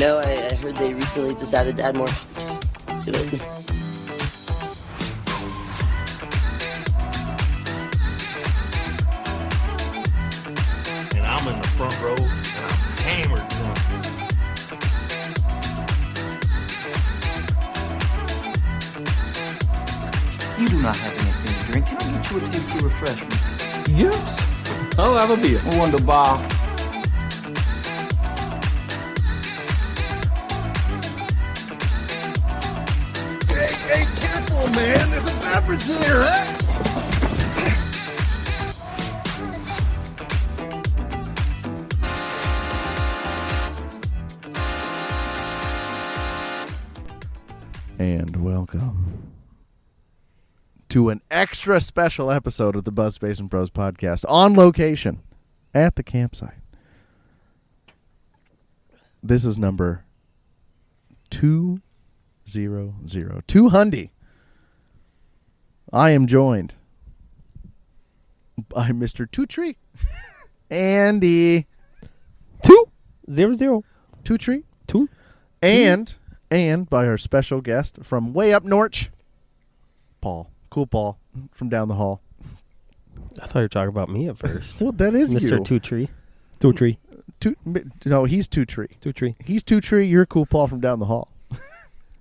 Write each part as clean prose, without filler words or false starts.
know, I heard they recently decided to add more to it. And I'm in the front row, and I'm hammered drunk. You do not have anything to drink. Can I get you a tasty refreshment? Yes, I'll have a beer. Wunderbar. Hey, careful, man. There's a beverage there, huh? And welcome to an extra special episode of the Buzz Space and Pros podcast on location at the campsite. This is number 200. 200. I am joined by Mr. Two-Tree, Andy. 200. Two-Tree. 2. And by our special guest from way up north, Paul. Cool Paul from down the hall. I thought you were talking about me at first. Well, that is Mr. you. Two-Tree. Two-Tree. No, he's Two-Tree. Two-Tree. He's Two-Tree. You're Cool Paul from down the hall.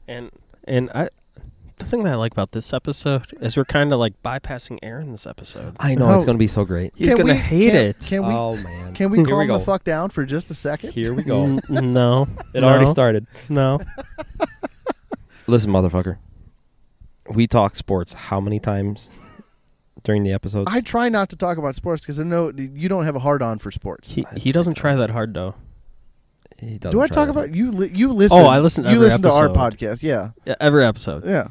And the thing that I like about this episode is we're kind of like bypassing Aaron this episode. I know, it's going to be so great. He's going to hate it. Oh, man. Can we calm the fuck down for just a second? Here we go. No. It already started. No. Listen, motherfucker. We talk sports how many times during the episodes? I try not to talk about sports because I know you don't have a hard-on for sports. He doesn't try that hard, though. He doesn't. Do I talk about you? You listen. Oh, I listen to you every listen to our episode. podcast. Yeah. Every episode. Yeah.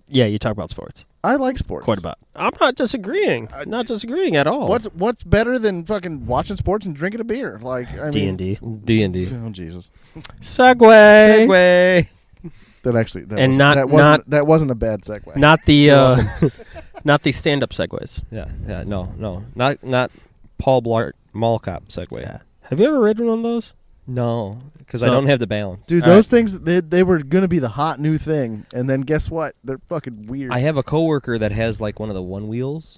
Yeah, you talk about sports. I like sports. Quite a bit. I'm not disagreeing. Not disagreeing at all. What's better than fucking watching sports and drinking a beer? Like, I mean, D&D. D&D. Oh, Jesus. Segue. That actually that wasn't a bad segue. Not the not the stand-up segues. Yeah, no. Not Paul Blart Mall Cop segue. Yeah. Have you ever ridden one of those? No, because I don't have the balance. Dude, those things, they were going to be the hot new thing, and then guess what? They're fucking weird. I have a coworker that has like one of the one wheels.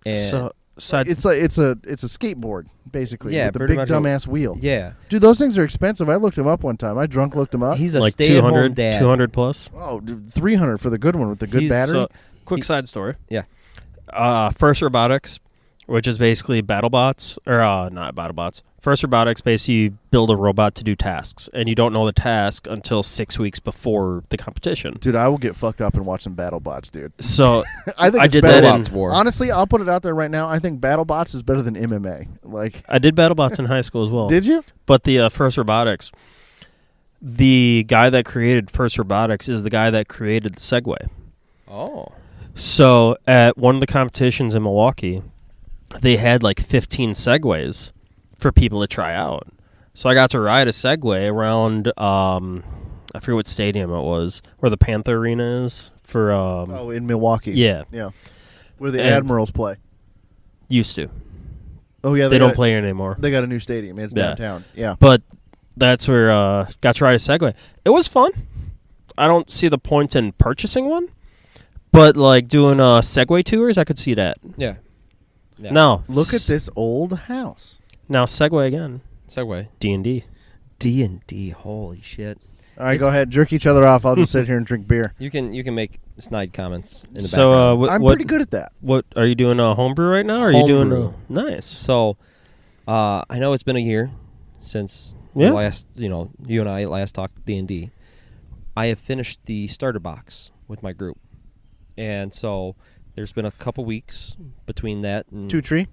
And it's a skateboard, basically, yeah, with the big dumbass wheel. Yeah. Dude, those things are expensive. I looked them up one time. I drunk looked them up. He's a like stay-at-home dad. 200 plus. Oh, dude, 300 for the good one with the good battery. So, quick side story. Yeah. First Robotics, which is basically BattleBots, or not BattleBots. First Robotics, basically you build a robot to do tasks, and you don't know the task until 6 weeks before the competition. Dude, I will get fucked up and watch some BattleBots, dude. So I think I it's did better that than, honestly, I'll put it out there right now. I think BattleBots is better than MMA. Like, I did BattleBots in high school as well. Did you? But the First Robotics, the guy that created First Robotics is the guy that created the Segway. Oh. So at one of the competitions in Milwaukee, they had like 15 Segways for people to try out. So I got to ride a Segway around, I forget what stadium it was, where the Panther Arena is for... in Milwaukee. Yeah. Yeah. Where the Admirals play. Used to. Oh, yeah. They don't play it anymore. They got a new stadium. It's downtown. Yeah. But that's where got to ride a Segway. It was fun. I don't see the point in purchasing one. But like doing Segway tours, I could see that. Yeah. Now, look at this old house. Now Segway again. Segway. D&D. D&D. Holy shit. All right, go ahead. Jerk each other off. I'll just sit here and drink beer. You can make snide comments in the background. background. I'm pretty good at that. What are you doing? A homebrew right now? Or are you doing nice? So, I know it's been a year since last. You and I last talked D&D. I have finished the starter box with my group, and so there's been a couple weeks between that and Two-Tree.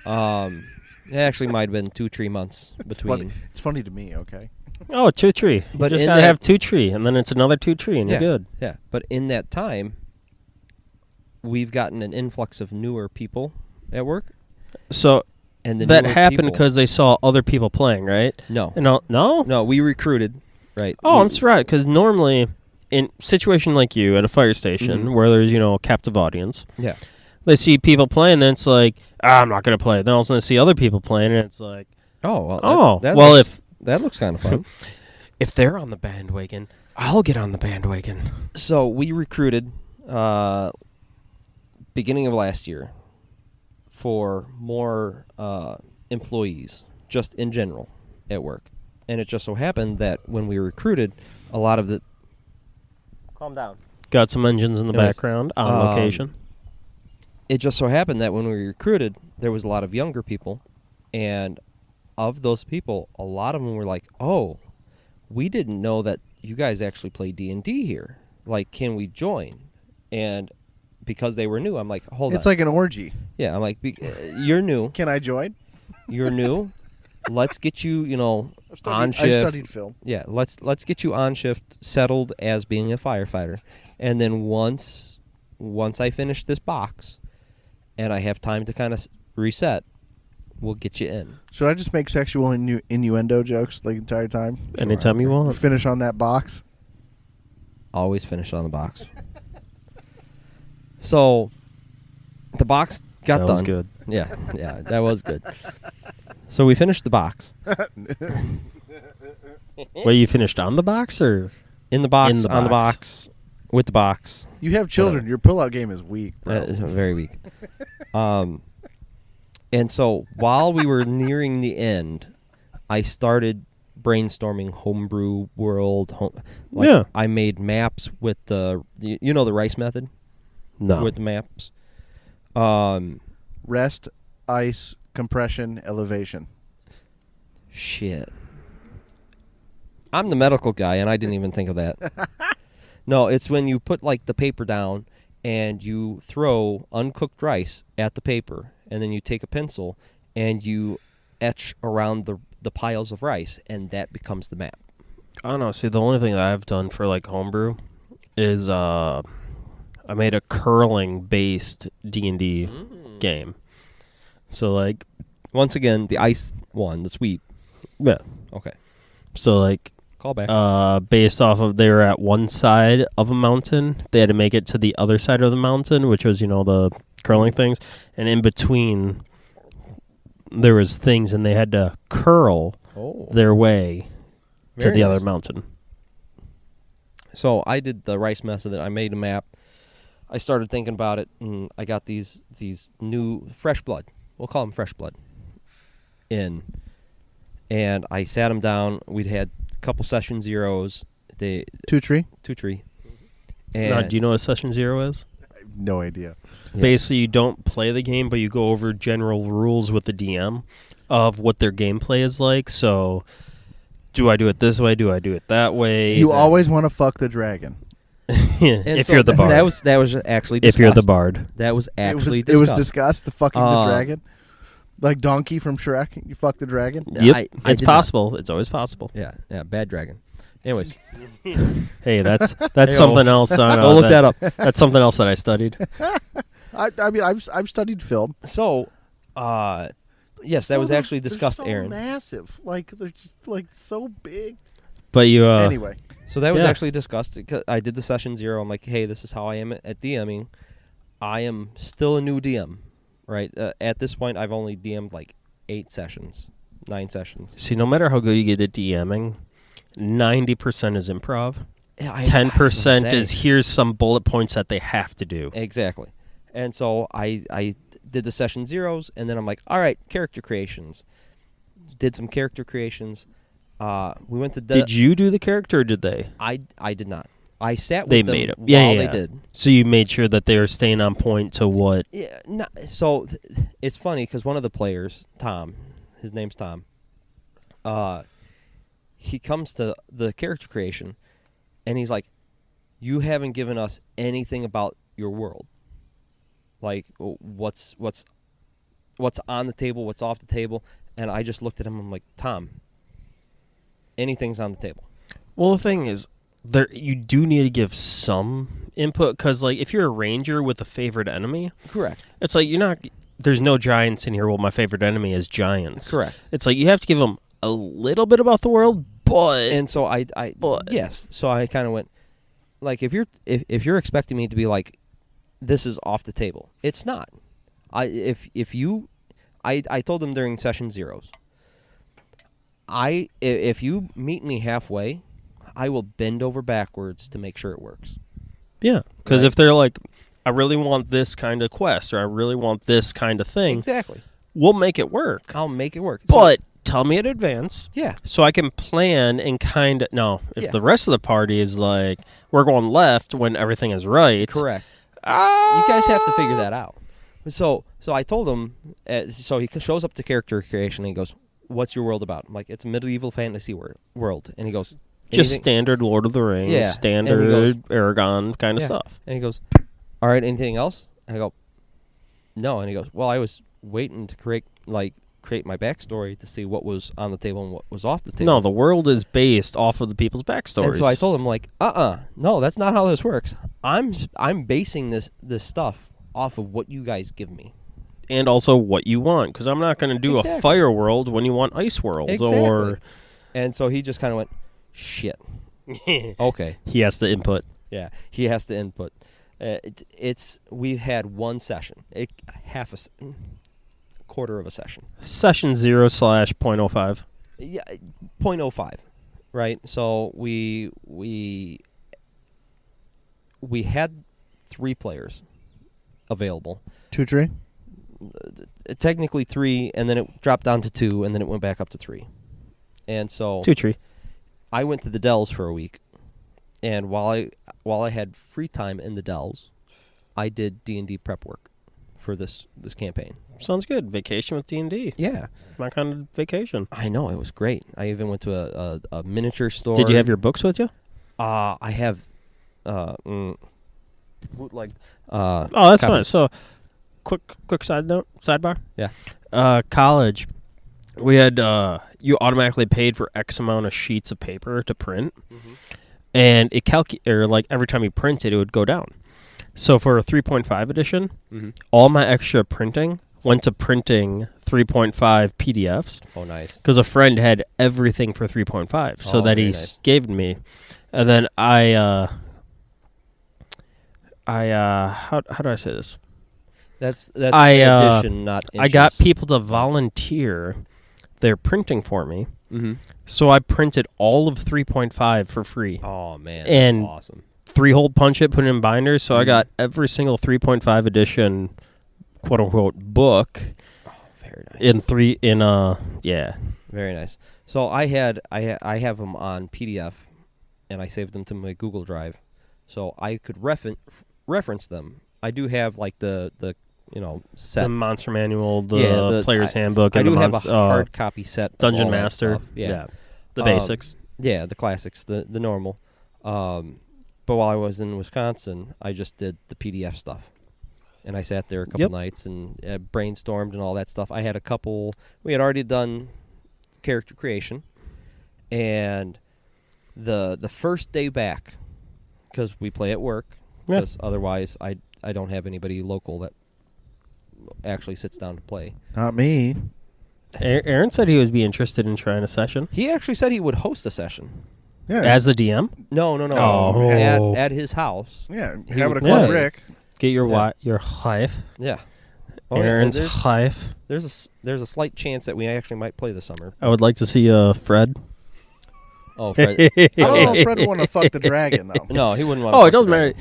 It actually might have been 2-3 months between. It's funny to me. Okay. Oh, Two-Tree. But you just in gotta that- have Two-Tree, and then it's another Two-Tree, and you're good. Yeah, but in that time, we've gotten an influx of newer people at work. So and the that newer happened people- because they saw other people playing, right? No. No, we recruited, right? Oh, I'm right, because normally in a situation like you at a fire station where there's captive audience, yeah, they see people playing, and it's like, I'm not gonna play. Then all of a sudden they see other people playing, and it's like, well, That looks kind of fun. If they're on the bandwagon, I'll get on the bandwagon. So we recruited beginning of last year for more employees, just in general, at work. And it just so happened that when we recruited, a lot of the... Calm down. Got some engines in the Anyways, background on location. It just so happened that when we recruited, there was a lot of younger people. And of those people, a lot of them were like, oh, we didn't know that you guys actually play D&D here. Like, can we join? And because they were new, I'm like, hold on. It's like an orgy. Yeah, I'm like, you're new. Can I join? You're new. Let's get you, on shift. I studied film. Yeah, let's get you on shift, settled as being a firefighter. And then once I finish this box and I have time to kind of reset, we'll get you in. Should I just make sexual innuendo jokes the entire time? Anytime you want. Finish on that box? Always finish on the box. So the box got done. That was good. Yeah, that was good. So we finished the box. Wait, you finished on the box or In the box, In the on the box. box, with the box. You have children. Your pullout game is weak, bro. It's very weak. And so while we were nearing the end, I started brainstorming homebrew world. Yeah. I made maps with the the rice method no? with the maps. Rest, ice, compression, elevation. Shit. I'm the medical guy, and I didn't even think of that. No, it's when you put the paper down and you throw uncooked rice at the paper, and then you take a pencil and you etch around the piles of rice, and that becomes the map. I don't know. See, the only thing that I've done for homebrew is I made a curling-based D&D game. So Once again, the ice one, the sweet. yeah. Okay. So Call back. based off of they were at one side of a mountain, they had to make it to the other side of the mountain, which was the curling things, and in between there was things, and they had to curl their way to Very the other nice. mountain. So I did the rice method. I made a map. I started thinking about it, and I got these new fresh blood. We'll call them fresh blood. And I sat them down. We'd had a couple session zeros. Two tree? Two tree. Now, And do you know what Session 0 is? I have no idea. Yeah. Basically, you don't play the game, but you go over general rules with the DM of what their gameplay is like. So, do I do it this way? Do I do it that way? You always want to fuck the dragon. And if so you're the bard. that was actually discussed. If you're the bard. That was actually It was discussed. discussed, the fucking the dragon. Like Donkey from Shrek. You fuck the dragon. Yep, I it's did not. possible. It's always possible. Yeah, bad dragon. Anyways, Hey, that's Hey-o. something else. I know don't look that up. That's something else that I studied. I mean, I've studied film. So, yes, that was actually discussed, they're so Aaron. massive. They're just so big. But you, Anyway. So that was Yeah. actually discussed. I did the session 0. I'm like, hey, this is how I am at DMing. I am still a new DM, right? At this point, I've only DM'd 9 sessions. see, no matter how good you get at DMing, 90% is improv. Yeah, 10% is here's some bullet points that they have to do. Exactly. And so I did the session 0s, and then I'm like, all right, character creations. Did some character creations. We went to... Did you do the character or did they? I did not. I sat with They them made it. while Yeah, they yeah. did. So you made sure that they were staying on point to what? Yeah. So it's funny because one of the players, Tom, his name's Tom, he comes to the character creation, and he's like, you haven't given us anything about your world. What's on the table, what's off the table. And I just looked at him, I'm like, Tom, anything's on the table. Well, the thing is, you do need to give some input because, if you're a ranger with a favorite enemy, Correct. it's you're not. There's no giants in here. Well, my favorite enemy is giants. Correct. It's you have to give them a little bit about the world, but And so I But- yes. So I kind of went, if you're expecting me to be this is off the table, it's not. I told them during session 0s, if you meet me halfway, I will bend over backwards to make sure it works. Yeah, because Right. if they're like, I really want this kind of quest, or I really want this kind of thing, Exactly. we'll make it work. I'll make it work. But tell me in advance. Yeah. So I can plan and kind of... No, if Yeah. the rest of the party is like, we're going left when everything is right. Correct. You guys have to figure that out. So I told him, so he shows up to character creation and he goes, what's your world about? I'm like, it's a medieval fantasy world. And he goes... Just "Anything-" standard Lord of the Rings, Yeah. And he standard goes- Aragon kind of Yeah. stuff. And he goes, all right, anything else? And I go, no. And he goes, well, I was waiting to create my backstory to see what was on the table and what was off the table. No, the world is based off of the people's backstories. And so I told him, like, no, that's not how this works. I'm basing this stuff off of what you guys give me. And also what you want, because I'm not going to do Exactly. a fire world when you want ice world. Exactly. Or And so he just kind of went, shit. Okay. he has to input. Yeah, he has to input. We've had one session, quarter of a session. Session 0/.05. Yeah, 0.05, right? So we had 3 players available. 2 tree. Technically 3, and then it dropped down to 2, and then it went back up to 3. And so 2 tree. I went to the Dells for a week, and while I had free time in the Dells, I did D&D prep work for this campaign. Sounds good. Vacation with D&D. Yeah, My kind of vacation. I know, it was great. I even went to a miniature store. Did you have your books with you? I have bootleg. Oh, that's copy. fine. So, quick sidebar. Yeah. College, we had you automatically paid for X amount of sheets of paper to print, and it like every time you printed, it would go down. So for a 3.5 edition, all my extra printing went to printing 3.5 PDFs. Oh, nice. Because a friend had everything for 3.5, so Oh, that very he nice. gave me, and then I how do I say this? That's addition, not inches. I got people to volunteer their printing for me, Mm-hmm. so I printed all of 3.5 for free. Oh man, And- that's awesome. 3-hole punch it, put it in binders, so I Mhm. got every single 3.5 edition, quote unquote, book Very nice. yeah. Very nice. So I have them on PDF, and I saved them to my Google Drive, so I could reference them. I do have like the set. The monster manual, the, Yeah, the- player's handbook, I and do the have a hard copy set. of Dungeon all that Master. stuff. Yeah. The Um, basics. Yeah, the classics, the normal. But while I was in Wisconsin, I just did the PDF stuff. And I sat there a couple Yep. nights and brainstormed and all that stuff. I had we had already done character creation. And the first day back, because we play at work, Yeah. because otherwise I don't have anybody local that actually sits down to play. Not me. Aaron said he would be interested in trying a session. He actually said he would host a session. Yeah. As the DM? No. Oh. At his house. yeah. he Having a would club play. Rick. Get your Yeah. your wife. Yeah. Oh, yeah, and Aaron's there's- wife. There's a slight chance that we actually might play this summer. I would like to see Fred. Oh, Fred. I don't know if Fred would want to fuck the dragon, though. No, he wouldn't want. Oh, it doesn't matter.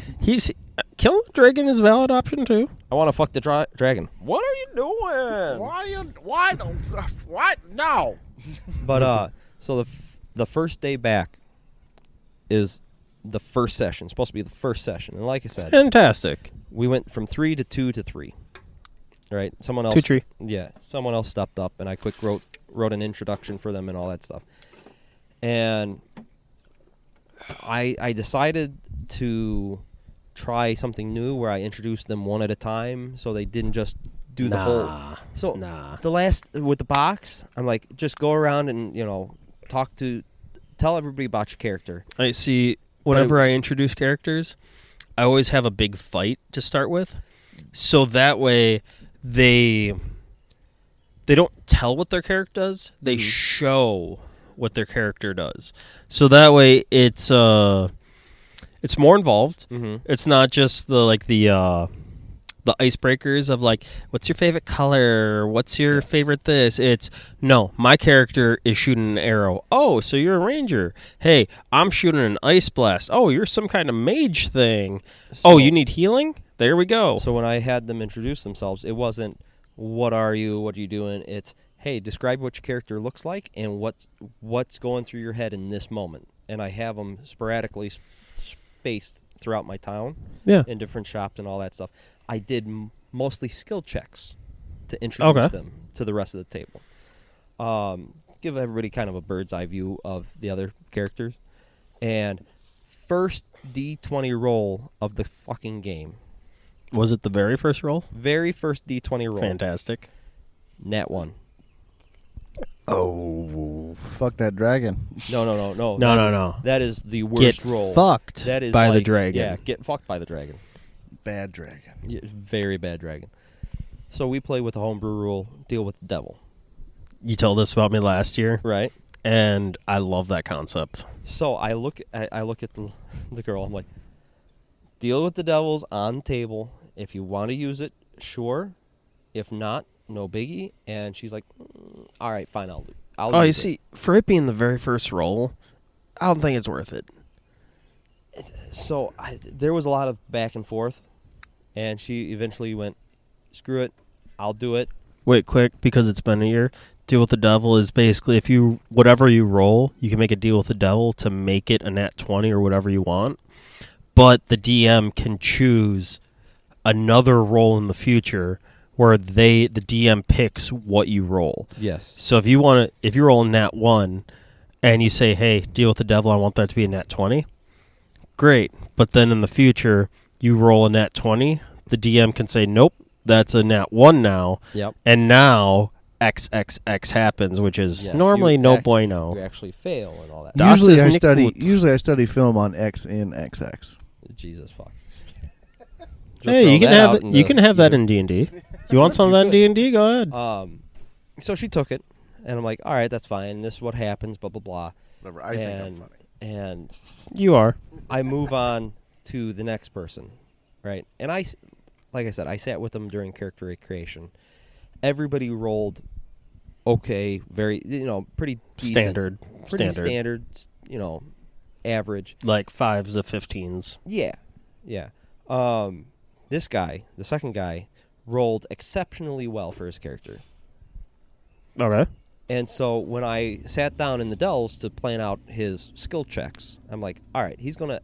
Killing the dragon is a valid option too. I want to fuck the dragon. What are you doing? What? No. But so the first day back is the first session. It's supposed to be the first session, and like I said, Fantastic. we went from 3 to 2 to 3. Right? Someone else. 2 tree. Yeah, someone else stepped up, and I wrote an introduction for them and all that stuff. And I decided to try something new where I introduced them one at a time, so they didn't just do the whole. So the last with the box, I'm like, just go around and tell everybody about your character. I see. Whenever I introduce characters, I always have a big fight to start with, so that way they don't tell what their character does. They show what their character does. So that way it's more involved. Mm-hmm. It's not just the the icebreakers of like, what's your favorite color? What's your favorite this? It's no, my character is shooting an arrow. Oh, so you're a ranger. Hey, I'm shooting an ice blast. Oh, you're some kind of mage thing. Oh, you need healing? There we go. So when I had them introduce themselves, it wasn't what are you, what are you doing? It's hey, describe what your character looks like and what's going through your head in this moment. And I have them sporadically spaced throughout my town, in different shops and all that stuff. I did mostly skill checks to introduce them to the rest of the table. Give everybody kind of a bird's eye view of the other characters. And first D20 roll of the fucking game. Was it the very first roll? Very first D20 roll. Fantastic. Nat 1. Oh, fuck that dragon. No. No. That is the worst roll. Fucked That is by like, the dragon. Yeah, get fucked by the dragon. Bad dragon. Yeah, very bad dragon. So we play with the homebrew rule, deal with the devil. You told us about me last year. Right. And I love that concept. So I look at the girl. I'm like, deal with the devils on the table. If you want to use it, sure. If not, no biggie. And she's like, all right, fine, I'll you use see, for it being the very first roll, I don't think it's worth it. So there was a lot of back and forth, and she eventually went, screw it, I'll do it. Wait, quick, because it's been a year. Deal with the devil is basically whatever you roll, you can make a deal with the devil to make it a nat 20 or whatever you want. But the DM can choose another roll in the future where the DM picks what you roll. Yes. So if you roll a nat 1 and you say, hey, deal with the devil, I want that to be a nat 20, great. But then in the future, you roll a nat 20, the DM can say, nope, that's a nat 1 now. Yep. And now XXX happens, which is normally bueno. You actually fail and all that. Usually I study film on X in XX. Jesus fuck. Hey, you can have that in D&D. You want some of that in D&D? Go ahead. So she took it, and I'm like, all right, that's fine. This is what happens, blah, blah, blah. Whatever. I think I'm funny. And you are. I move on to the next person, right? And like I said, I sat with them during character creation. Everybody rolled okay, very, pretty decent. Pretty standard, average. Like 5s to 15s. Yeah. This guy, the second guy, rolled exceptionally well for his character. Okay. And so when I sat down in the dells to plan out his skill checks, I'm like, all right, he's gonna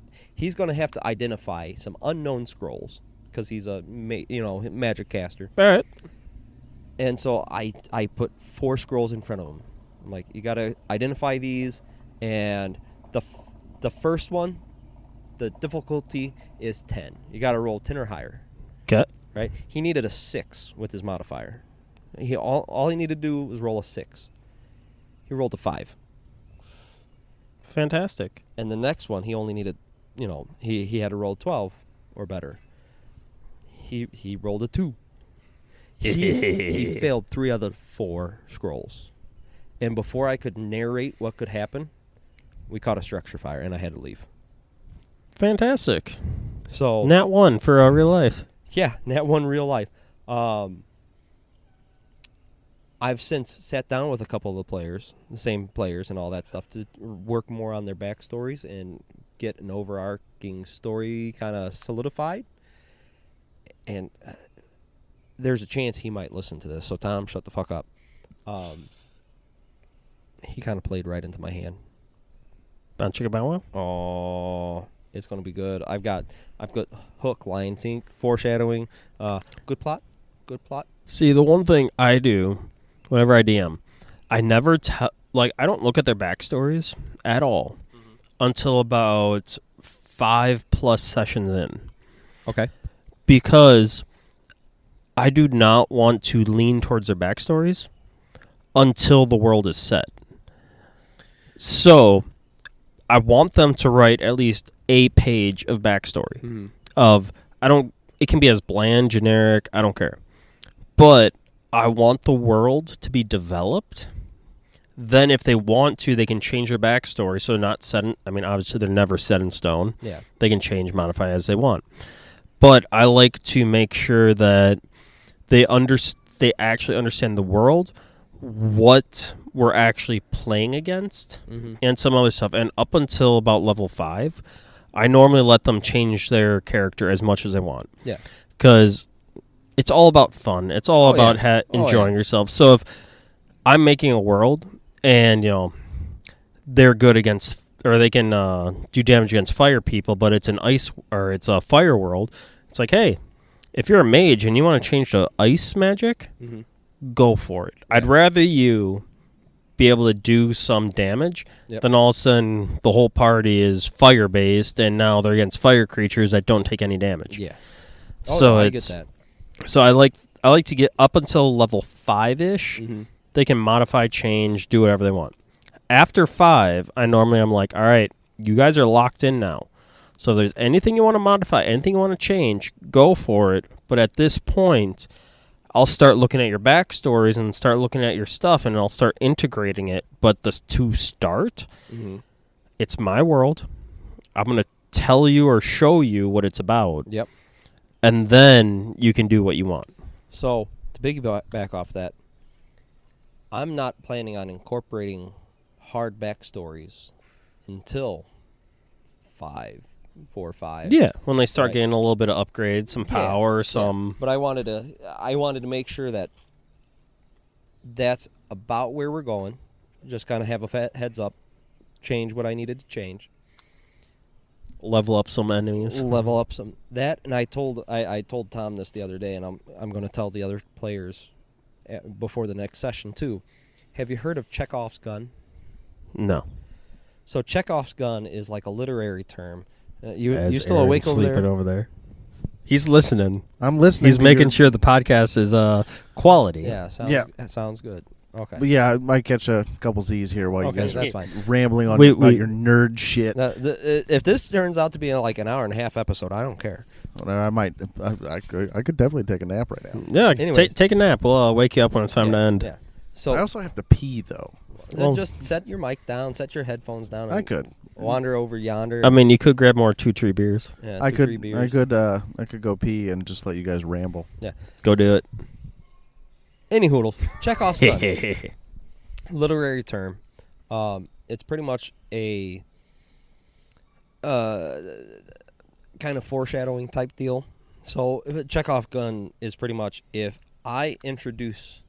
have to identify some unknown scrolls because he's a magic caster. All right. And so I put 4 scrolls in front of him. I'm like, you gotta identify these, and the first one, the difficulty is 10. You gotta roll 10 or higher. Okay. Right? He needed a 6 with his modifier. All he needed to do was roll a 6. He rolled a 5. Fantastic. And the next one, he only needed, he had to roll 12 or better. He rolled a 2. He failed 3 out of 4 scrolls. And before I could narrate what could happen, we caught a structure fire, and I had to leave. Fantastic. So Nat 1 for real life. Yeah, Nat 1 real life. I've since sat down with a couple of the players, the same players and all that stuff, to work more on their backstories and get an overarching story kind of solidified. And there's a chance he might listen to this. So, Tom, shut the fuck up. He kind of played right into my hand. Bow chicka bow wow? Oh, it's going to be good. I've got hook, line, sink, foreshadowing. Good plot. See, the one thing I do whenever I DM, I never I don't look at their backstories at all until about 5+ sessions in. Okay. Because I do not want to lean towards their backstories until the world is set. So I want them to write at least a page of backstory. It can be as bland, generic, I don't care. But I want the world to be developed. Then if they want to, they can change their backstory. So not set in, obviously they're never set in stone. Yeah. They can change, modify as they want. but I like to make sure that they actually understand the world, what we're actually playing against, and some other stuff. And up until about level 5, I normally let them change their character as much as they want. Yeah. Because it's all about fun. It's all about enjoying yourself. So if I'm making a world and, they're good against, or they can do damage against fire people, but it's an ice, or it's a fire world, it's like, hey, if you're a mage and you want to change to ice magic, go for it. Yeah. I'd rather you be able to do some damage than all of a sudden the whole party is fire-based and now they're against fire creatures that don't take any damage. Yeah. I get that. So I like to get up until level 5-ish. They can modify, change, do whatever they want. After 5, I'm like, all right, you guys are locked in now. So if there's anything you want to modify, anything you want to change, go for it. But at this point, I'll start looking at your backstories and start looking at your stuff, and I'll start integrating it. But to start, it's my world. I'm going to tell you or show you what it's about. Yep. And then you can do what you want. So to piggyback off that, I'm not planning on incorporating hard backstories until 4 or 5. Yeah, when they start getting a little bit of upgrades, some power, some. Yeah. But I wanted to make sure that that's about where we're going. Just kind of have a heads up, change what I needed to change, level up some enemies, level up some that. And I told Tom this the other day, and I'm going to tell the other players before the next session too. Have you heard of Chekhov's gun? No. So Chekhov's gun is like a literary term. You still Aaron's awake over there? Over there? He's listening. I'm listening. He's making sure the podcast is quality. Yeah, sounds good. Okay. But yeah, I might catch a couple Z's here while you guys are fine. rambling on about your nerd shit. Now, if this turns out to be like an hour and a half episode, I don't care. I might. I could definitely take a nap right now. Yeah, take a nap. We'll wake you up when it's time to end. Yeah. So I also have to pee though. Just set your mic down, set your headphones down. I could wander over yonder. I mean, you could grab more 2-3 beers. Yeah, I 3 beers. I could go pee and just let you guys ramble. Yeah, go do it. Any hoodles. Chekhov's gun. Literary term. It's pretty much a kind of foreshadowing type deal. So Chekhov's gun is pretty much if I introduce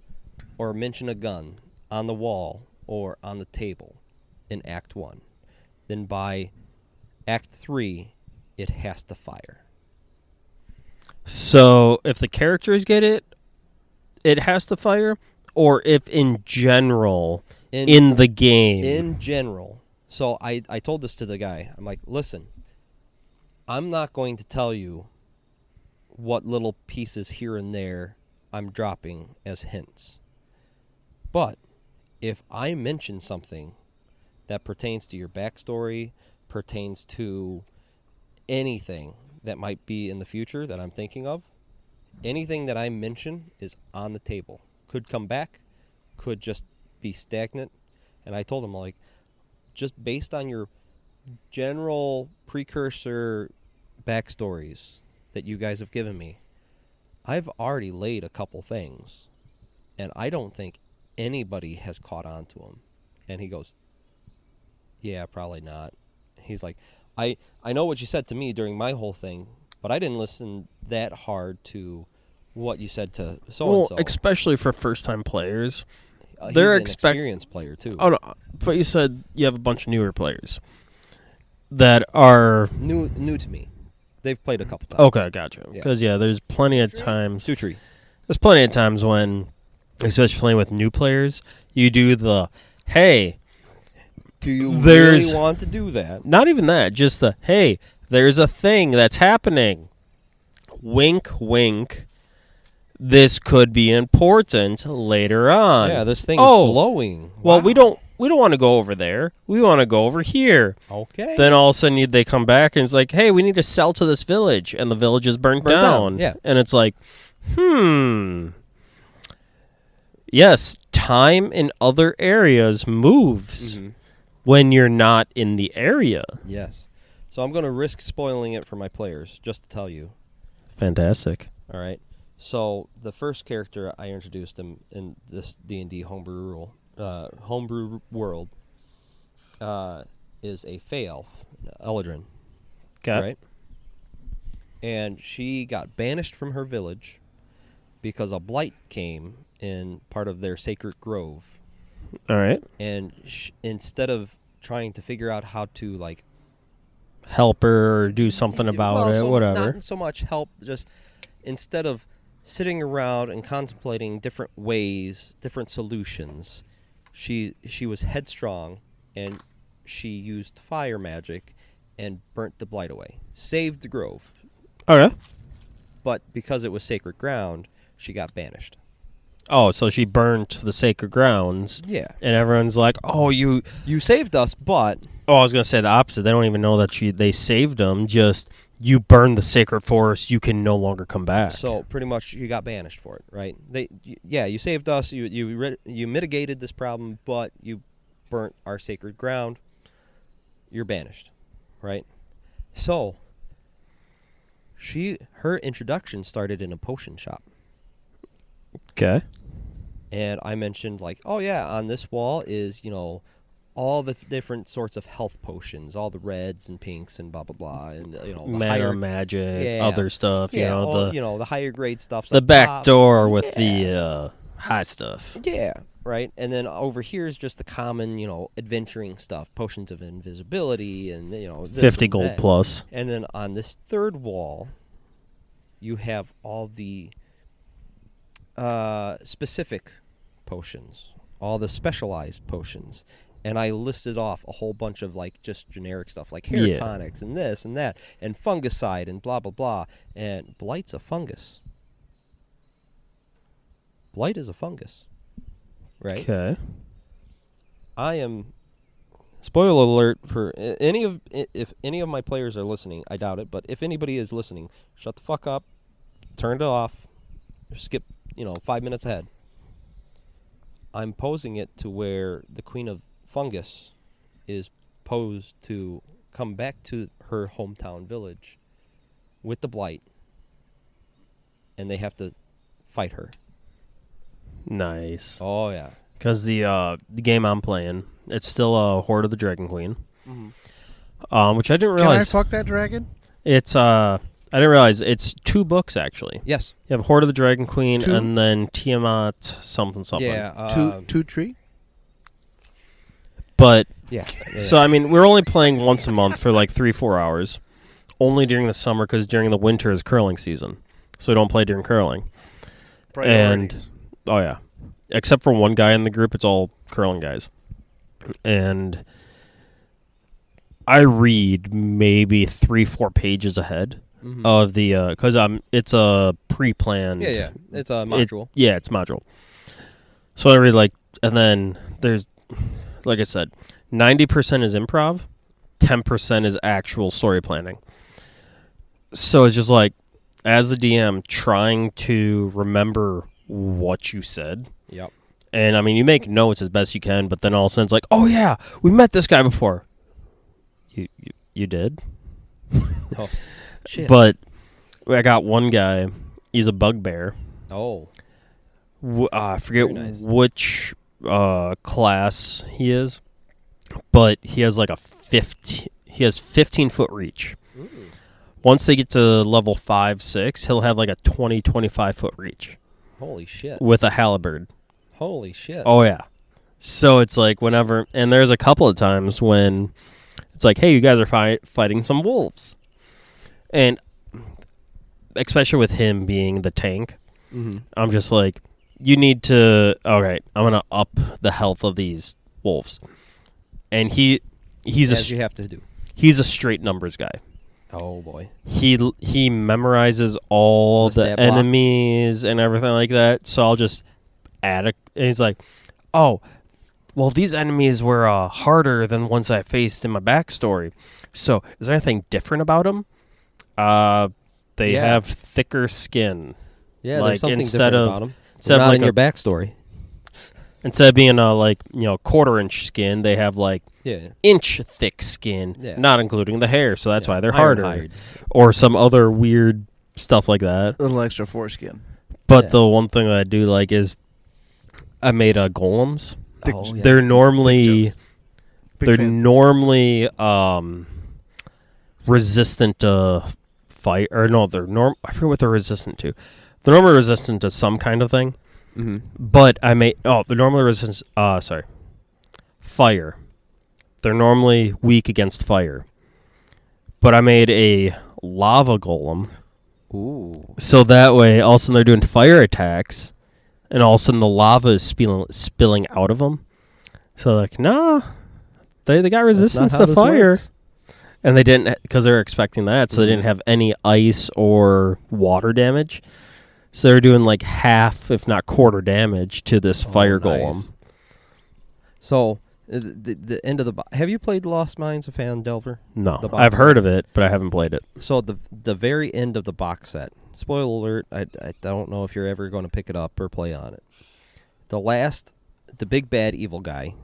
or mention a gun on the wall or on the table in Act 1, then by Act 3, it has to fire. So if the characters get it, it has to fire? Or if in general, in the game? In general. So I told this to the guy. I'm like, listen, I'm not going to tell you what little pieces here and there I'm dropping as hints. But if I mention something that pertains to your backstory, pertains to anything that might be in the future that I'm thinking of, anything that I mention is on the table. Could come back, could just be stagnant. And I told him, like, just based on your general precursor backstories that you guys have given me, I've already laid a couple things, and I don't think anybody has caught on to them. And he goes, yeah, probably not. He's like, I know what you said to me during my whole thing, but I didn't listen that hard to what you said to so-and-so. Well, especially for first-time players. They're an experienced player, too. Oh, no, but you said you have a bunch of newer players that are... New to me. They've played a couple times. Okay, gotcha. Because, there's plenty of times... There's plenty of times when, especially playing with new players, you do the, hey... Do you really want to do that? Not even that. Just the, hey, there's a thing that's happening. Wink, wink. This could be important later on. Yeah, this thing is glowing. Well, we don't want to go over there. We want to go over here. Okay. Then all of a sudden they come back and it's like, hey, we need to sell to this village, and the village is burnt down. Yeah. And it's like, yes, time in other areas moves when you're not in the area. Yes. So I'm going to risk spoiling it for my players, just to tell you. Fantastic. All right. So the first character I introduced him in this D&D homebrew world is a Fey elf, Eldrin. Okay. Right. And she got banished from her village because a blight came in part of their sacred grove. All right. And instead of trying to figure out how to like help her or do something about it, whatever. Not so much help, just instead of sitting around and contemplating different ways, different solutions, she was headstrong and she used fire magic and burnt the blight away. Saved the grove. Okay. But because it was sacred ground, she got banished. Oh, so she burnt the sacred grounds. Yeah. And everyone's like, "Oh, you saved us, but..." Oh, I was going to say the opposite. They don't even know that they saved them. Just, you burned the sacred forest, you can no longer come back. So, pretty much, you got banished for it, right? You saved us, you mitigated this problem, but you burnt our sacred ground. You're banished, right? So, her introduction started in a potion shop. Okay. And I mentioned, like, oh, yeah, on this wall is, all the different sorts of health potions, all the reds and pinks and blah, blah, blah. And, mana magic, other stuff, the higher grade stuff. The back door with the high stuff. Yeah, right. And then over here is just the common, adventuring stuff, potions of invisibility and, this 50 and gold that. plus. And then on this third wall, you have all the specific potions, all the specialized potions. And I listed off a whole bunch of, like, just generic stuff, like hair tonics and this and that, and fungicide and blah, blah, blah. And blight's a fungus. Blight is a fungus. Right? Okay. I am... Spoiler alert for if any of my players are listening, I doubt it, but if anybody is listening, shut the fuck up, turn it off, skip, 5 minutes ahead. I'm posing it to where the Queen of Fungus is posed to come back to her hometown village with the blight, and they have to fight her. Nice. Oh yeah, because the game I'm playing, it's still Horde of the Dragon Queen, which I didn't realize. Can I fuck that dragon? It's I didn't realize it's 2 books actually. Yes, you have Horde of the Dragon Queen and then Tiamat something. Yeah, two tree. But yeah. So I mean, we're only playing once a month for like 3-4 hours, only during the summer because during the winter is curling season, so we don't play during curling. Priorities. And oh yeah, except for one guy in the group, it's all curling guys, and I read maybe 3-4 pages ahead of the because it's a pre-planned. Yeah, it's a module. It's module. So I read and then there's. Like I said, 90% is improv, 10% is actual story planning. So it's just like, as the DM, trying to remember what you said. Yep. And, I mean, you make notes as best you can, but then all of a sudden it's like, oh, yeah, we met this guy before. You did? Oh, shit. But I got one guy, he's a bugbear. Oh. I forget which... class he is, but he has like 15-foot reach. Ooh. Once they get to level 5-6, he'll have like a 20-25 foot reach. Holy shit. With a halberd. Holy shit. Oh yeah. So it's like whenever, and there's a couple of times when it's like, hey, you guys are fighting some wolves, and especially with him being the tank, I'm just like, you need to, all right, I'm going to up the health of these wolves. And he's as you have to do. He's a straight numbers guy. Oh, boy. He memorizes all the enemies and everything like that. So I'll just add and he's like, oh, well, these enemies were harder than ones I faced in my backstory. So is there anything different about them? They have thicker skin. Yeah, there's something different about them. Instead not of in your backstory. Instead of being quarter-inch skin, they have inch thick skin, not including the hair. So that's why they're harder, or some other weird stuff like that. A little extra foreskin. But Yeah. the one thing that I do like is I made golems. Oh, yeah. They're normally Big fan. Resistant to fire. Or no, I forget what they're resistant to. They're normally resistant to some kind of thing. Mm-hmm. But I made they're normally resistant. Fire. They're normally weak against fire. But I made a lava golem. Ooh. So that way, all of a sudden they're doing fire attacks, and all of a sudden the lava is spilling out of them. So like, nah, they got resistance to fire, and they didn't because they were expecting that, so they didn't have any ice or water damage. So they're doing like half, if not quarter, damage to this fire golem. So the end of the have you played Lost Mines of Phandelver? No, The box I've heard set? of it, but I haven't played it. So the very end of the box set. Spoiler alert! I don't know if you're ever going to pick it up or play on it. The big bad evil guy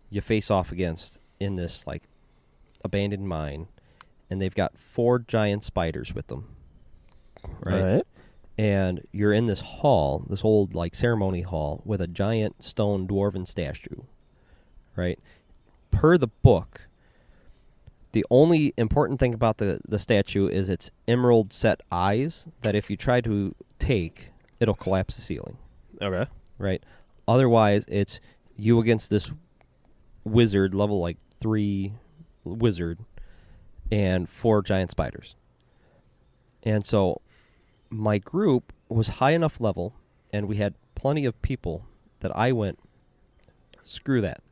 you face off against in this like abandoned mine, and they've got 4 giant spiders with them. Right? And you're in this hall, this old like ceremony hall, with a giant stone dwarven statue. Right? Per the book, the only important thing about the statue is its emerald set eyes that if you try to take, it'll collapse the ceiling. Okay. Right? Otherwise, it's you against this wizard, level like 3 wizard, and 4 giant spiders. And so my group was high enough level, and we had plenty of people that I went, screw that.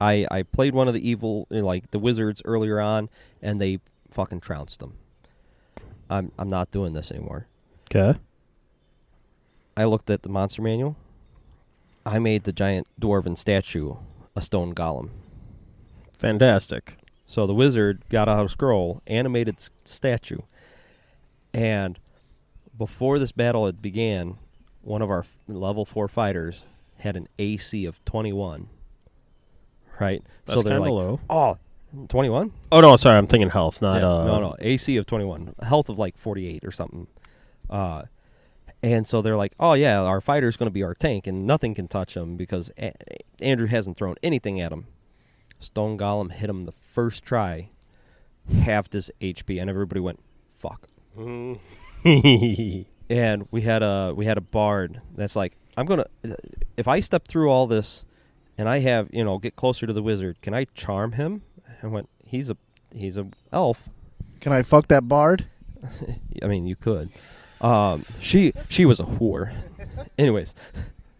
I played one of the evil, like the wizards earlier on, and they fucking trounced them. I'm not doing this anymore. Okay. I looked at the monster manual. I made the giant dwarven statue a stone golem. Fantastic. So the wizard got out a scroll, animated statue, and before this battle had began, one of our level 4 fighters had an AC of 21. Right? That's so they're kind of like, low. oh, 21? Oh, no, sorry. I'm thinking health, not... No. AC of 21. Health of like 48 or something. And so they're like, oh, yeah, our fighter's going to be our tank, and nothing can touch him because Andrew hasn't thrown anything at him. Stone Golem hit him the first try, halved his HP, and everybody went, fuck. And we had a bard that's like, I'm going to... If I step through all this and I have, get closer to the wizard, can I charm him? I went, he's a elf. Can I fuck that bard? I mean, you could. She was a whore. Anyways,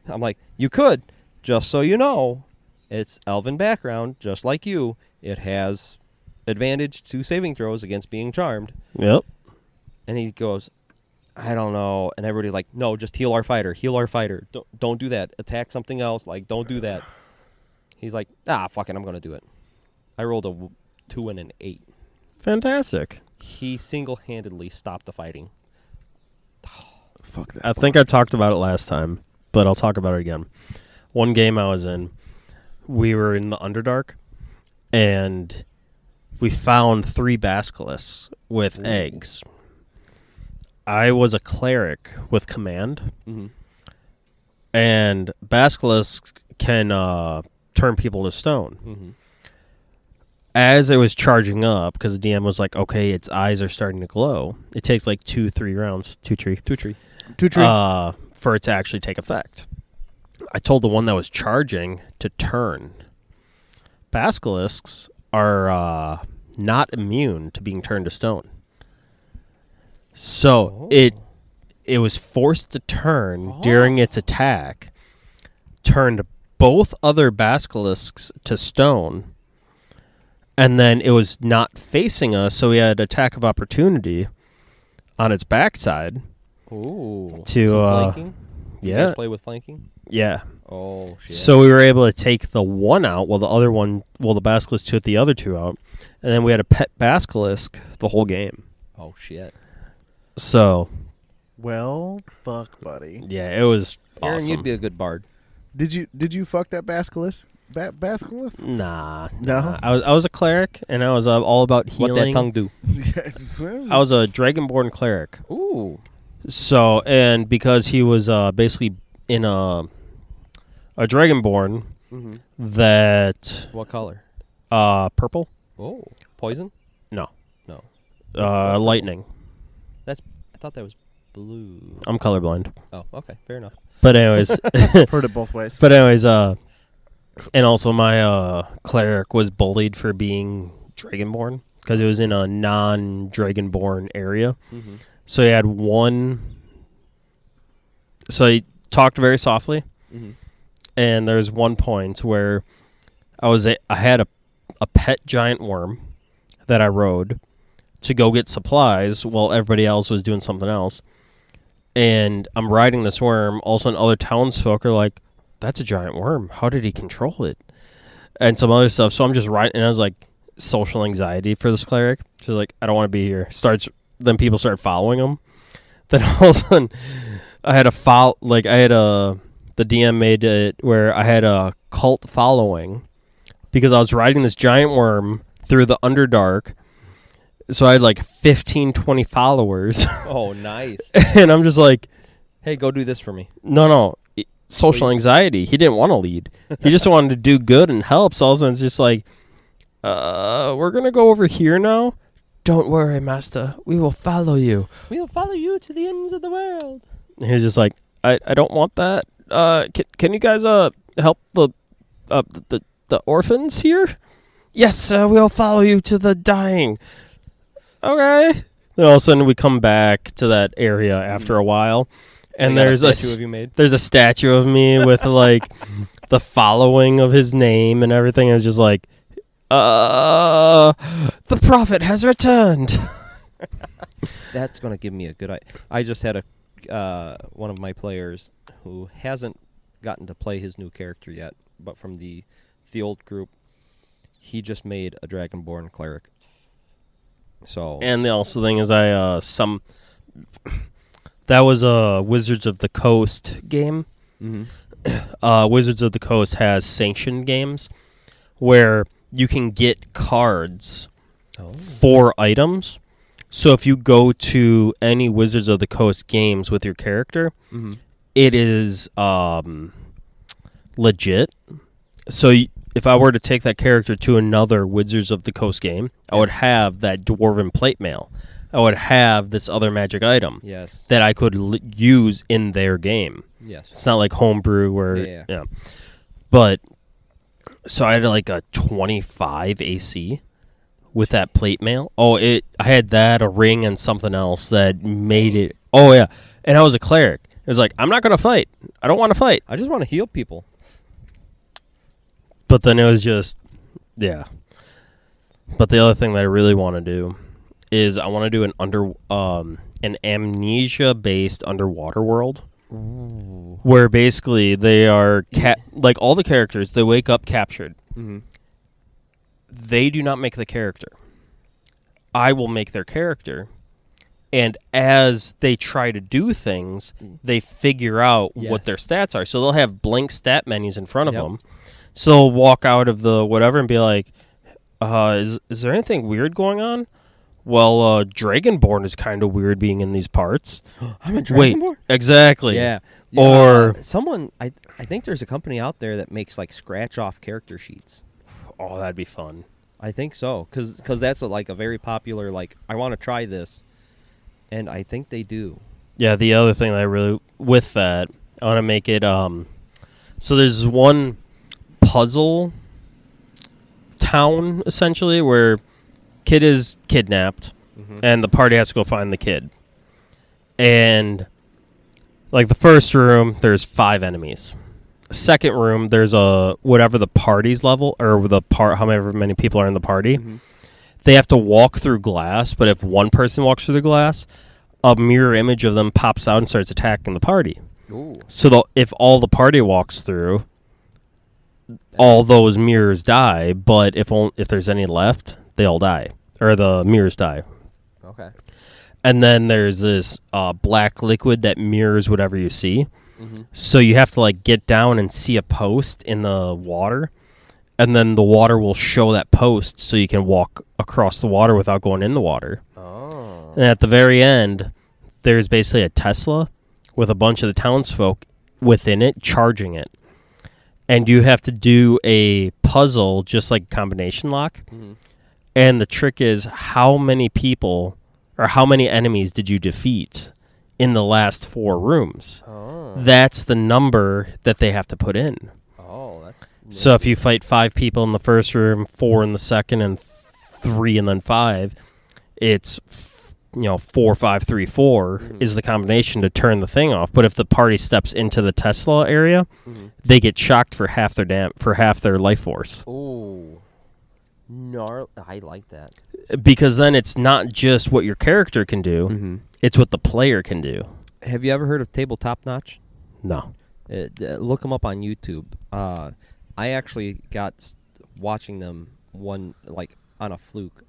I'm like, you could, just so you know, it's elven background, just like you. It has advantage to saving throws against being charmed. Yep. And he goes, I don't know. And everybody's like, no, just heal our fighter. Heal our fighter. Don't do that. Attack something else. Like, don't do that. He's like, fuck it, I'm going to do it. I rolled a 2 and an 8. Fantastic. He single-handedly stopped the fighting. Fuck that. I think I talked about it last time, but I'll talk about it again. One game I was in, we were in the Underdark, and we found 3 basilisks with eggs. I was a cleric with command, and basilisks can turn people to stone. As it was charging up, because the DM was like, okay, its eyes are starting to glow, it takes like 2-3 rounds, two tree, for it to actually take effect. I told the one that was charging to turn. Basilisks are not immune to being turned to stone. So it was forced to turn during its attack, turned both other basilisks to stone, and then it was not facing us, so we had attack of opportunity on its backside. Ooh. To flanking? You yeah. guys play with flanking? Yeah. Oh, shit. So we were able to take the one out while the basilisk took the other 2 out, and then we had a pet basilisk the whole game. Oh, shit. So, Well, fuck, buddy. yeah, it was Aaron, awesome. you'd be a good bard. Did you fuck that basilisk? Basilisk? Nah. No? Nah. I was a cleric, and I was all about healing. What that tongue do? I was a dragonborn cleric. Ooh. So, and because he was basically in a dragonborn that What color? purple? Oh, poison? No. No. Lightning. I thought that was blue. I'm colorblind. Oh, okay, fair enough. But anyways, Heard it both ways. But anyways, and also my cleric was bullied for being dragonborn because it was in a non-dragonborn area. Mm-hmm. So he had one. So he talked very softly, and there's one point where I had a pet giant worm that I rode to go get supplies while everybody else was doing something else. And I'm riding this worm. All of a sudden, other townsfolk are like, "That's a giant worm. How did he control it?" And some other stuff. So I'm just riding, and I was like, social anxiety for this cleric. She's like, "I don't want to be here." Then people start following him. Then all of a sudden, the DM made it where I had a cult following because I was riding this giant worm through the Underdark. So I had like 15, 20 followers. Oh, nice. And I'm just like, hey, go do this for me. No. Social anxiety. He didn't want to lead. He just wanted to do good and help. So all of a sudden it's just like, we're going to go over here now. Don't worry, master. We will follow you. We'll follow you to the ends of the world. And he was just like, I don't want that. Can you guys help the orphans here? Yes, we'll follow you to the dying. Okay. Then all of a sudden we come back to that area after a while, and there's a statue of you made? There's a statue of me with like the following of his name and everything. It was just like, the prophet has returned. That's gonna give me a good idea. I just had one of my players who hasn't gotten to play his new character yet, but from the old group, he just made a Dragonborn cleric. So and the also thing is, that was a Wizards of the Coast game. Wizards of the Coast has sanctioned games where you can get cards for items. So if you go to any Wizards of the Coast games with your character, it is legit. So if I were to take that character to another Wizards of the Coast game, I would have that dwarven plate mail. I would have this other magic item that I could use in their game. Yes. It's not like homebrew where... Yeah. But, so I had like a 25 AC with that plate mail. I had that, a ring, and something else that made it... Oh, yeah. And I was a cleric. It was like, I'm not going to fight. I don't want to fight. I just want to heal people. But then it was just, yeah. But the other thing that I really want to do is I want to do an amnesia-based underwater world. Ooh. Where basically they are, like all the characters, they wake up captured. They do not make the character. I will make their character. And as they try to do things, they figure out what their stats are. So they'll have blank stat menus in front of them. So they'll walk out of the whatever and be like, is there anything weird going on? Well, Dragonborn is kind of weird being in these parts. I'm a Dragonborn? Wait, exactly. Yeah. Or someone, I think there's a company out there that makes like scratch-off character sheets. Oh, that'd be fun. I think so, because that's like a very popular, like, I want to try this, and I think they do. Yeah, the other thing that I really, with that, I want to make it, so there's one puzzle town, essentially, where kid is kidnapped, and the party has to go find the kid. And, like, the first room, there's 5 enemies. Second room, there's whatever the party's level, or however many people are in the party. They have to walk through glass, but if one person walks through the glass, a mirror image of them pops out and starts attacking the party. Ooh. So if all the party walks through, all those mirrors die, but if there's any left, they all die. Or the mirrors die. Okay. And then there's this black liquid that mirrors whatever you see. So you have to like get down and see a post in the water. and then the water will show that post so you can walk across the water without going in the water. Oh. And at the very end, there's basically a Tesla with a bunch of the townsfolk within it charging it. And you have to do a puzzle just like combination lock. Mm-hmm. And the trick is how many people or how many enemies did you defeat in the last 4 rooms? Oh. That's the number that they have to put in. Oh, that's... So if you fight 5 people in the first room, 4 in the second, and 3 and then 5, it's 4, 5, 3, 4 is the combination to turn the thing off. But if the party steps into the Tesla area, they get shocked for half their life force. Oh, I like that. Because then it's not just what your character can do; it's what the player can do. Have you ever heard of Tabletop Notch? No. Look them up on YouTube. I actually got watching them on a fluke,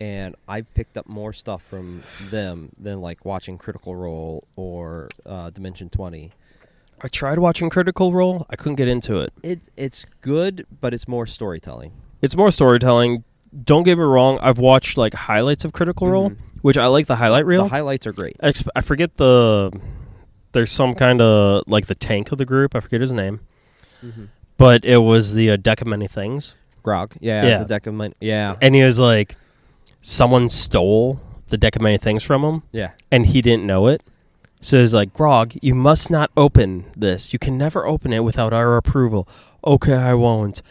and I picked up more stuff from them than like watching Critical Role or Dimension 20. I tried watching Critical Role. I couldn't get into it. It's good, but it's more storytelling. It's more storytelling. Don't get me wrong. I've watched like highlights of Critical Role, which I like the highlight reel. The highlights are great. I forget there's some kind of like the tank of the group. I forget his name. But it was the deck of many things. Grog. Yeah. The deck of many. Yeah. And he was like, someone stole the deck of many things from him. Yeah. And he didn't know it. So he's like, Grog, you must not open this. You can never open it without our approval. Okay, I won't.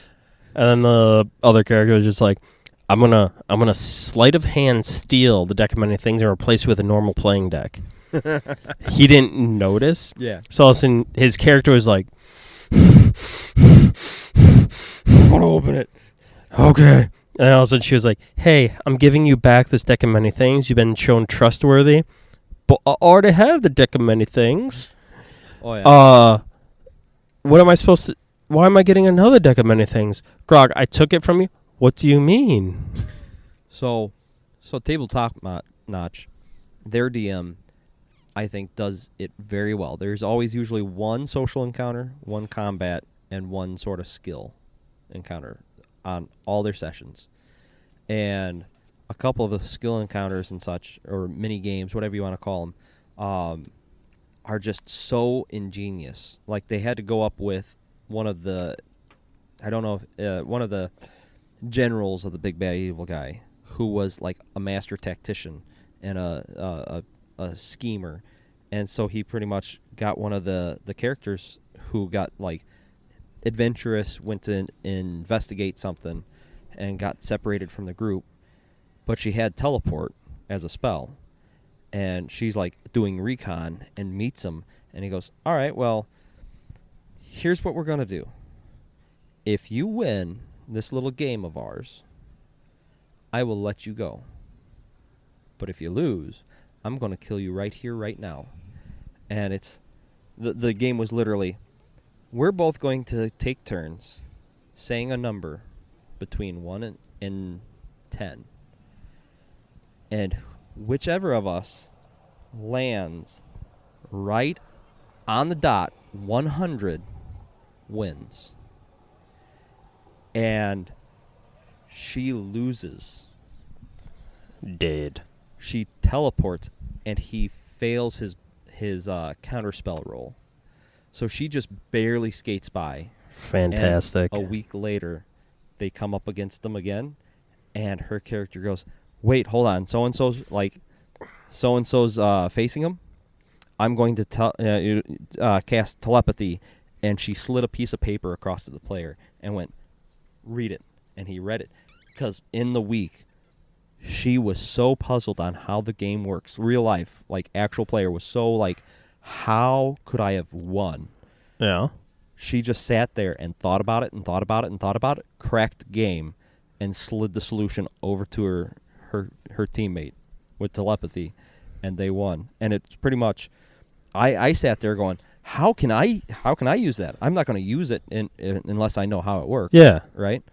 And then the other character was just like, I'm gonna sleight of hand steal the deck of many things and replace it with a normal playing deck. He didn't notice. Yeah. So all of a sudden his character was like, I want to open it. Okay. And all of a sudden she was like, hey, I'm giving you back this deck of many things. You've been shown trustworthy. But I already have the deck of many things. Oh, yeah. What am I supposed to... Why am I getting another deck of many things? Grog, I took it from you. What do you mean? So Tabletop Notch, their DM, I think, does it very well. There's always usually one social encounter, one combat, and one sort of skill encounter on all their sessions. And a couple of the skill encounters and such, or mini games, whatever you want to call them, are just so ingenious. Like, they had to go up with one of the... I don't know if... one of the generals of the big bad evil guy, who was like a master tactician and a schemer, and so he pretty much got one of the characters who got like adventurous, went to investigate something, and got separated from the group, but she had teleport as a spell, and she's like doing recon and meets him, and he goes, all right, well, here's what we're gonna do. If you win this little game of ours, I will let you go. But if you lose, I'm going to kill you right here, right now. And it's... The game was literally, we're both going to take turns saying a number between 1 and 10. And whichever of us lands right on the dot, 100, wins. And she loses. Dead. She teleports, and he fails his counterspell roll. So she just barely skates by. Fantastic. And a week later, they come up against them again, and her character goes, wait, hold on, so-and-so's facing him? I'm going to cast telepathy. And she slid a piece of paper across to the player and went, read it. And he read it. Because in the week, she was so puzzled on how the game works. Real life, like actual player, was so like, how could I have won? Yeah. She just sat there and thought about it and thought about it and thought about it, cracked game, and slid the solution over to her teammate with telepathy, and they won. And it's pretty much, I sat there going, how can I use that? I'm not going to use it unless I know how it works. Yeah. Right?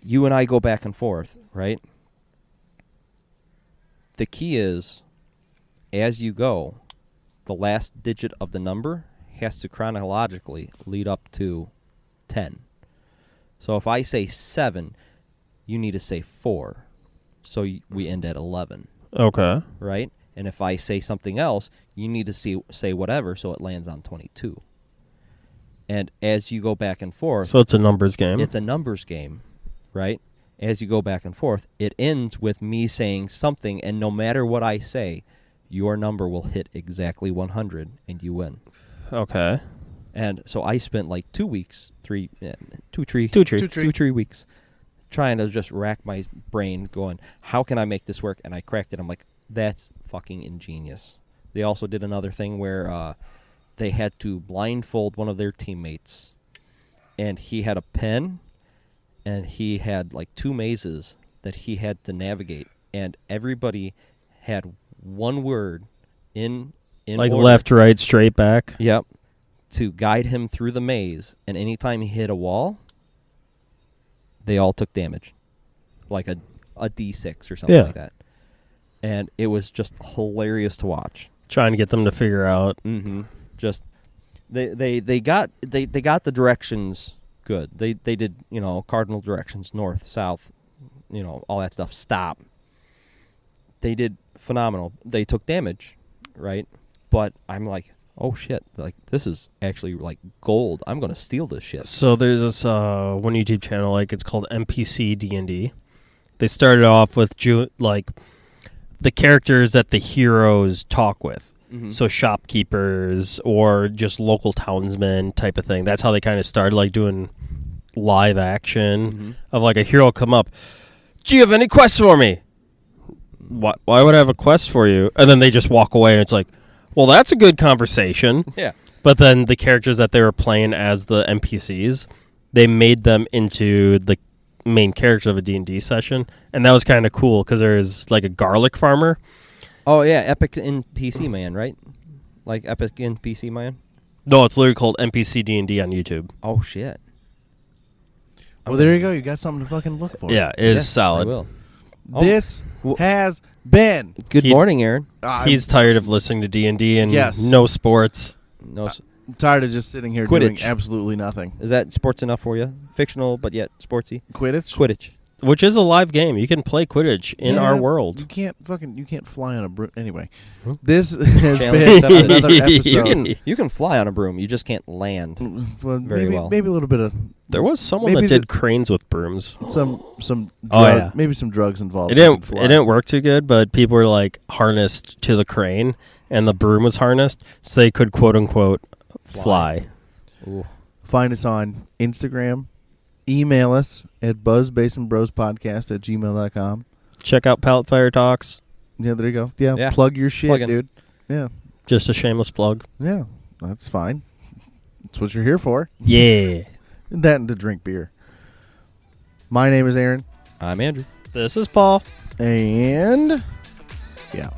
You and I go back and forth, right? The key is, as you go, the last digit of the number has to chronologically lead up to 10. So if I say 7, you need to say 4. So we end at 11. Okay. Right? And if I say something else, you need to say whatever, so it lands on 22. And as you go back and forth... So it's a numbers game. It's a numbers game, right? As you go back and forth, it ends with me saying something, and no matter what I say, your number will hit exactly 100, and you win. Okay. And so I spent like 2 weeks, 3 weeks, trying to just rack my brain going, how can I make this work? And I cracked it. I'm like, that's fucking ingenious. They also did another thing where they had to blindfold one of their teammates, and he had a pen, and he had like 2 mazes that he had to navigate, and everybody had one word in like order. left, right, straight, back. Yep. To guide him through the maze, and anytime he hit a wall, they all took damage, like a D6 or something like that. And it was just hilarious to watch. Trying to get them to figure out. Mm-hmm. Just they got the directions good. They did, cardinal directions, north, south, all that stuff. Stop. They did phenomenal. They took damage, right? But I'm like, oh shit! Like, this is actually like gold. I'm gonna steal this shit. So there's this one YouTube channel, like it's called NPC D&D. They started off with the characters that the heroes talk with. Mm-hmm. So shopkeepers or just local townsmen type of thing. That's how they kind of started, like doing live action of like a hero come up. Do you have any quests for me? Why would I have a quest for you? And then they just walk away, and it's like, well, that's a good conversation. Yeah. But then the characters that they were playing as the NPCs, they made them into the main character of a D&D session, and that was kind of cool because there's like a garlic farmer. Oh yeah, Epic in PC Man, right? Like Epic in PC Man. No, it's literally called NPC D&D on YouTube. Oh shit. Well, there you go. You got something to fucking look for. Yeah, it is solid. I will. This has been. Good morning, Aaron. He's tired of listening to D&D and Yes. no sports. No, I'm tired of just sitting here doing absolutely nothing. is that sports enough for you? Fictional, but yet sportsy. Quidditch? Quidditch. Which is a live game. You can play Quidditch in our world. You can't fly on a broom. Anyway, Hmm? this has Challenge been accepted. another episode. You can fly on a broom. You just can't land. Well, Very maybe, well. maybe a little bit of There was someone Maybe that did cranes with brooms. some Oh, yeah. maybe some drugs involved. It didn't work too good, but people were like harnessed to the crane, and the broom was harnessed, so they could quote unquote fly. Ooh. Find us on Instagram. Email us at buzzbasementbrospodcast@gmail.com. Check out Pallet Fire Talks. Yeah, there you go. Yeah, Yeah. plug your shit, Plug in. dude. Yeah, Just a shameless plug. yeah, that's fine. That's what you're here for. Yeah. That and to drink beer. My name is Aaron, I'm Andrew. This is Paul. and yeah.